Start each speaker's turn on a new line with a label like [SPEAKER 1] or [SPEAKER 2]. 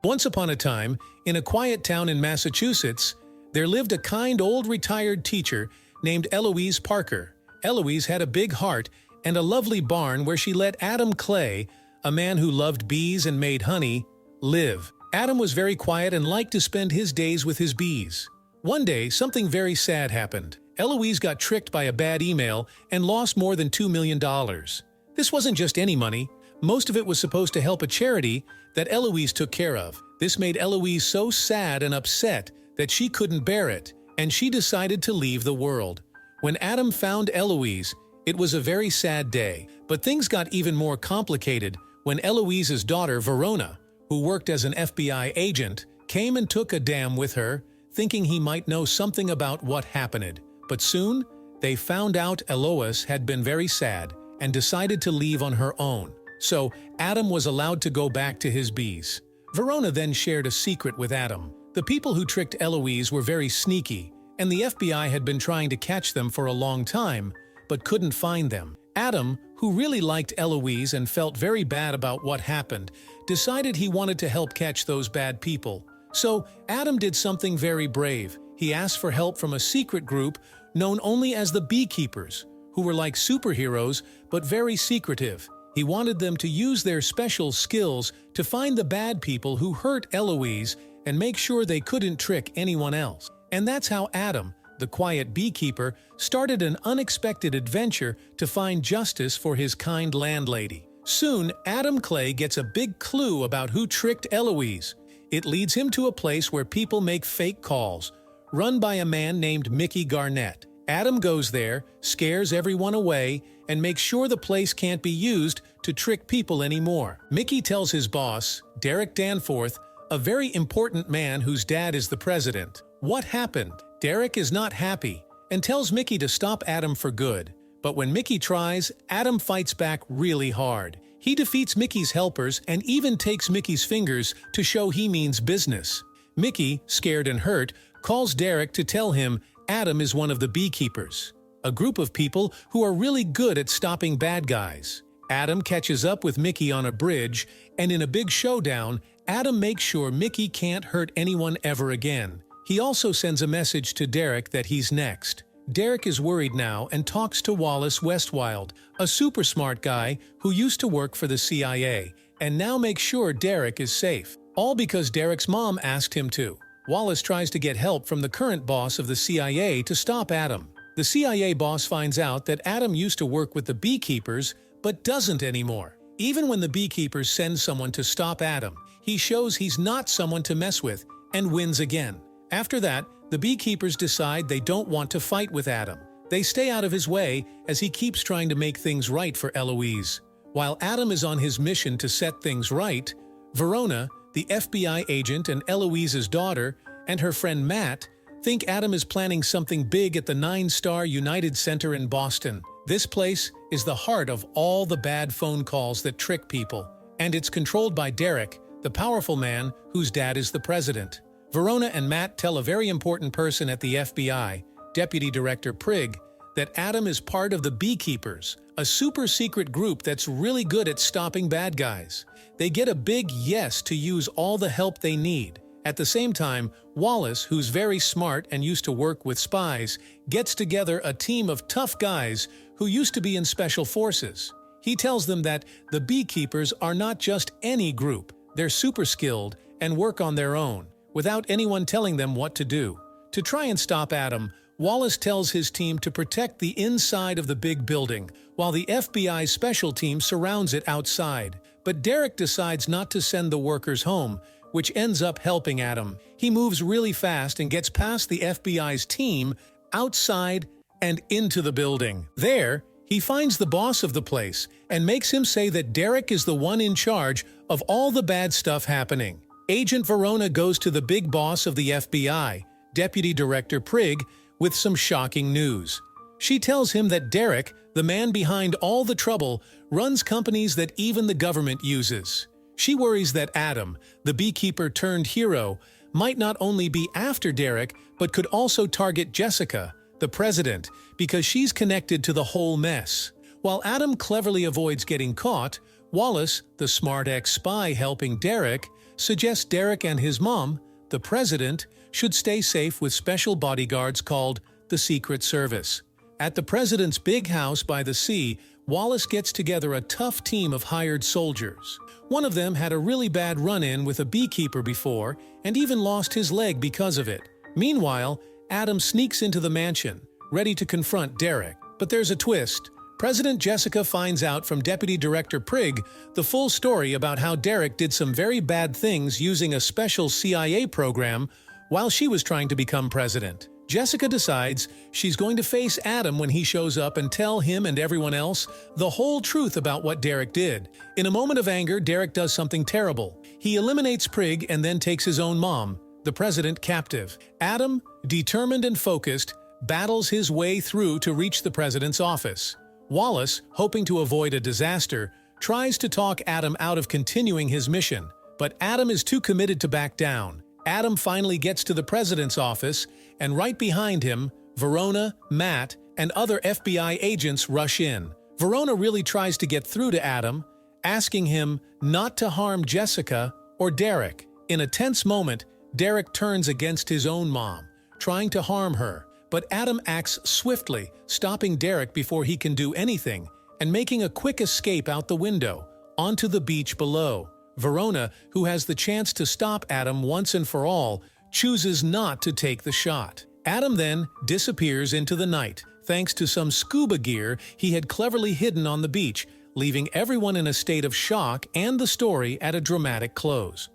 [SPEAKER 1] Once upon a time, in a quiet town in Massachusetts, there lived a kind old retired teacher named Eloise Parker. Eloise had a big heart and a lovely barn where she let Adam Clay, a man who loved bees and made honey, live. Adam was very quiet and liked to spend his days with his bees. One day, something very sad happened. Eloise got tricked by a bad email and lost more than $2 million. This wasn't just any money. Most of it was supposed to help a charity that Eloise took care of. This made Eloise so sad and upset that she couldn't bear it, and she decided to leave the world. When Adam found Eloise, it was a very sad day, but things got even more complicated when Eloise's daughter, Verona, who worked as an FBI agent, came and took Adam with her, thinking he might know something about what happened. But soon, they found out Eloise had been very sad and decided to leave on her own. So, Adam was allowed to go back to his bees. Verona then shared a secret with Adam. The people who tricked Eloise were very sneaky, and the FBI had been trying to catch them for a long time, but couldn't find them. Adam, who really liked Eloise and felt very bad about what happened, decided he wanted to help catch those bad people. So, Adam did something very brave. He asked for help from a secret group known only as the Beekeepers, who were like superheroes but very secretive. He wanted them to use their special skills to find the bad people who hurt Eloise and make sure they couldn't trick anyone else. And that's how Adam, the quiet beekeeper, started an unexpected adventure to find justice for his kind landlady. Soon, Adam Clay gets a big clue about who tricked Eloise. It leads him to a place where people make fake calls, run by a man named Mickey Garnett. Adam goes there, scares everyone away, and makes sure the place can't be used to trick people anymore. Mickey tells his boss, Derek Danforth, a very important man whose dad is the president, what happened. Derek is not happy and tells Mickey to stop Adam for good. But when Mickey tries, Adam fights back really hard. He defeats Mickey's helpers and even takes Mickey's fingers to show he means business. Mickey, scared and hurt, calls Derek to tell him Adam is one of the Beekeepers, a group of people who are really good at stopping bad guys. Adam catches up with Mickey on a bridge, and in a big showdown, Adam makes sure Mickey can't hurt anyone ever again. He also sends a message to Derek that he's next. Derek is worried now and talks to Wallace Westwild, a super smart guy who used to work for the CIA, and now makes sure Derek is safe. All because Derek's mom asked him to. Wallace tries to get help from the current boss of the CIA to stop Adam. The CIA boss finds out that Adam used to work with the Beekeepers, but doesn't anymore. Even when the Beekeepers send someone to stop Adam, he shows he's not someone to mess with and wins again. After that, the Beekeepers decide they don't want to fight with Adam. They stay out of his way as he keeps trying to make things right for Eloise. While Adam is on his mission to set things right, Verona, the FBI agent and Eloise's daughter, and her friend Matt, think Adam is planning something big at the 9-Star United Center in Boston. This place is the heart of all the bad phone calls that trick people, and it's controlled by Derek, the powerful man whose dad is the president. Verona and Matt tell a very important person at the FBI, Deputy Director Prigg, that Adam is part of the Beekeepers, a super-secret group that's really good at stopping bad guys. They get a big yes to use all the help they need. At the same time, Wallace, who's very smart and used to work with spies, gets together a team of tough guys who used to be in special forces. He tells them that the Beekeepers are not just any group. They're super skilled and work on their own, without anyone telling them what to do. To try and stop Adam, Wallace tells his team to protect the inside of the big building, while the FBI's special team surrounds it outside. But Derek decides not to send the workers home, which ends up helping Adam. He moves really fast and gets past the FBI's team, outside and into the building. There, he finds the boss of the place and makes him say that Derek is the one in charge of all the bad stuff happening. Agent Verona goes to the big boss of the FBI, Deputy Director Prigg, with some shocking news. She tells him that Derek, the man behind all the trouble, runs companies that even the government uses. She worries that Adam, the beekeeper turned hero, might not only be after Derek, but could also target Jessica, the president, because she's connected to the whole mess. While Adam cleverly avoids getting caught, Wallace, the smart ex-spy helping Derek, suggests Derek and his mom, the president, should stay safe with special bodyguards called the Secret Service. At the president's big house by the sea, Wallace gets together a tough team of hired soldiers. One of them had a really bad run-in with a beekeeper before and even lost his leg because of it. Meanwhile, Adam sneaks into the mansion, ready to confront Derek. But there's a twist. President Jessica finds out from Deputy Director Prigg the full story about how Derek did some very bad things using a special CIA program while she was trying to become president. Jessica decides she's going to face Adam when he shows up and tell him and everyone else the whole truth about what Derek did. In a moment of anger, Derek does something terrible. He eliminates Prigg and then takes his own mom, the president, captive. Adam, determined and focused, battles his way through to reach the president's office. Wallace, hoping to avoid a disaster, tries to talk Adam out of continuing his mission, but Adam is too committed to back down. Adam finally gets to the president's office, and right behind him, Verona, Matt, and other FBI agents rush in. Verona really tries to get through to Adam, asking him not to harm Jessica or Derek. In a tense moment, Derek turns against his own mom, trying to harm her. But Adam acts swiftly, stopping Derek before he can do anything, and making a quick escape out the window, onto the beach below. Verona, who has the chance to stop Adam once and for all, chooses not to take the shot. Adam then disappears into the night, thanks to some scuba gear he had cleverly hidden on the beach, leaving everyone in a state of shock and the story at a dramatic close.